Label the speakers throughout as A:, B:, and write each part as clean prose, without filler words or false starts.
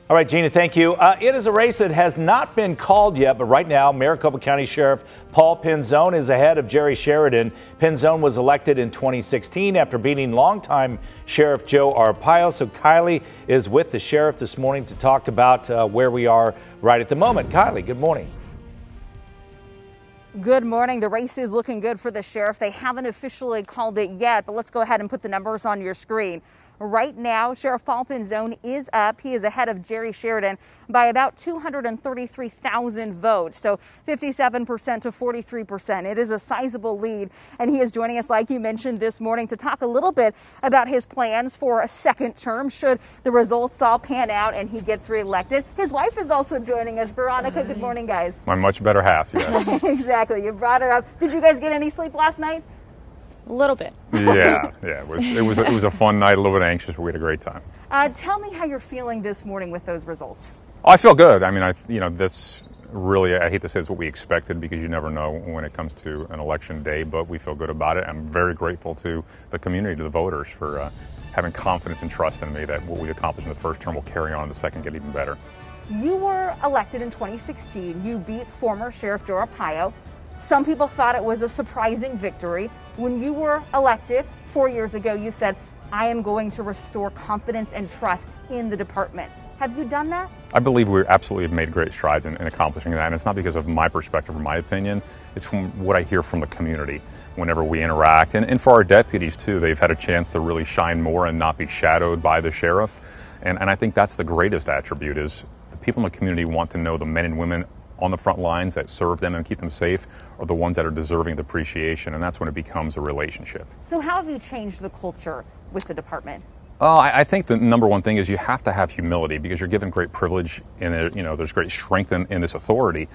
A: All right, Gina, thank you. It is a race that has not been called yet, but right now, Maricopa County Sheriff Paul Penzone is ahead of Jerry Sheridan. Penzone was elected in 2016 after beating longtime Sheriff Joe Arpaio. So Kylie is with the sheriff this morning to talk about where we are right at the moment. Kylie, good morning.
B: Good morning. The race is looking good for the sheriff. They haven't officially called it yet, but let's go ahead and put the numbers on your screen. Right now, Sheriff Paul Penzone is up. He is ahead of Jerry Sheridan by about 233,000 votes, so 57% to 43%. It is a sizable lead, and he is joining us, like you mentioned, this morning to talk a little bit about his plans for a second term should the results all pan out and he gets reelected. His wife is also joining us. Veronica, good morning, guys.
C: My much better half, yes.
B: Exactly. You brought her up. Did you guys get any sleep last night?
D: A little bit.
C: Yeah. It was a fun night, a little bit anxious, but we had a great time.
B: Tell me how you're feeling this morning with those results.
C: I feel good. I mean, that's really, I hate to say it's what we expected because you never know when it comes to an election day, but we feel good about it. I'm very grateful to the community, to the voters for having confidence and trust in me that what we accomplished in the first term will carry on in the second, get even better.
B: You were elected in 2016. You beat former Sheriff Joe Arpaio. Some people thought it was a surprising victory. When you were elected 4 years ago, you said, I am going to restore confidence and trust in the department. Have you done that?
C: I believe we absolutely have made great strides in accomplishing that, and it's not because of my perspective or my opinion. It's from what I hear from the community whenever we interact. And for our deputies, too, they've had a chance to really shine more and not be shadowed by the sheriff. And I think that's the greatest attribute is the people in the community want to know the men and women on the front lines that serve them and keep them safe are the ones that are deserving of appreciation, and that's when it becomes a relationship.
B: So how have you changed the culture with the department?
C: I think the number one thing is you have to have humility because you're given great privilege and there's great strength in this authority,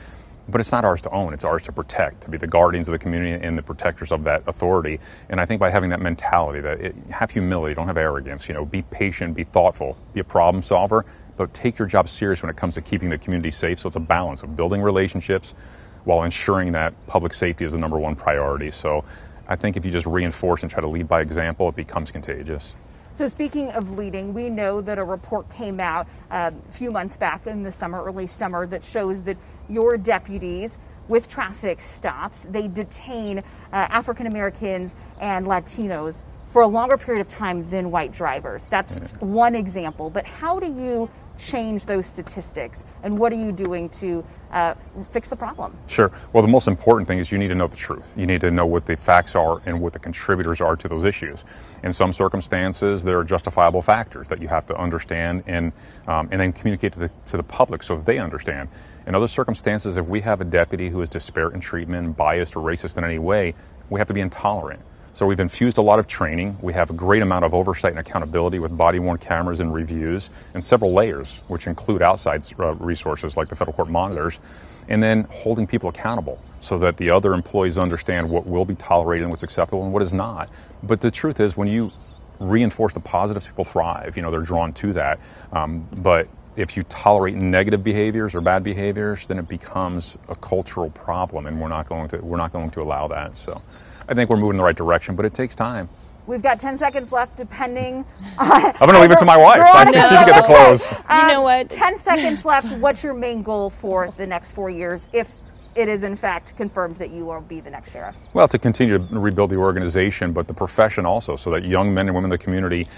C: but it's not ours to own, it's ours to protect, to be the guardians of the community and the protectors of that authority. And I think by having that mentality, have humility, don't have arrogance, be patient, be thoughtful, be a problem solver, but take your job serious when it comes to keeping the community safe. So it's a balance of building relationships while ensuring that public safety is the number one priority. So I think if you just reinforce and try to lead by example, it becomes contagious.
B: So speaking of leading, we know that a report came out a few months back in the summer, early summer, that shows that your deputies with traffic stops, they detain African Americans and Latinos for a longer period of time than white drivers. That's one example. But how do you change those statistics, and what are you doing to fix the problem? Sure.
C: Well, the most important thing is you need to know the truth. You need to know what the facts are and what the contributors are to those issues. In some circumstances, there are justifiable factors that you have to understand and then communicate to the public so that they understand. In other circumstances, if we have a deputy who is disparate in treatment, biased or racist in any way, we have to be intolerant. So we've infused a lot of training. We have a great amount of oversight and accountability with body-worn cameras and reviews and several layers, which include outside resources like the federal court monitors, and then holding people accountable so that the other employees understand what will be tolerated and what's acceptable and what is not. But the truth is, when you reinforce the positives, people thrive. They're drawn to that. But if you tolerate negative behaviors or bad behaviors, then it becomes a cultural problem, and we're not going to allow that. So I think we're moving in the right direction, but it takes time.
B: We've got 10 seconds left, depending
C: I'm going to leave it to my wife. I think she can get the close.
D: You know what?
B: 10 seconds left. What's your main goal for the next 4 years, if it is in fact confirmed that you will be the next sheriff?
C: Well, to continue to rebuild the organization, but the profession also, so that young men and women in the community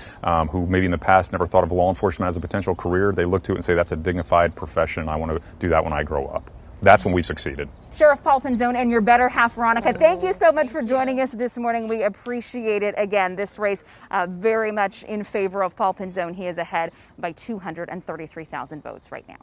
C: who maybe in the past never thought of law enforcement as a potential career, they look to it and say, that's a dignified profession. I want to do that when I grow up. That's when we've succeeded.
B: Sheriff Paul Penzone and your better half, Veronica, thank you so much for joining us this morning. We appreciate it. Again, this race very much in favor of Paul Penzone. He is ahead by 233,000 votes right now.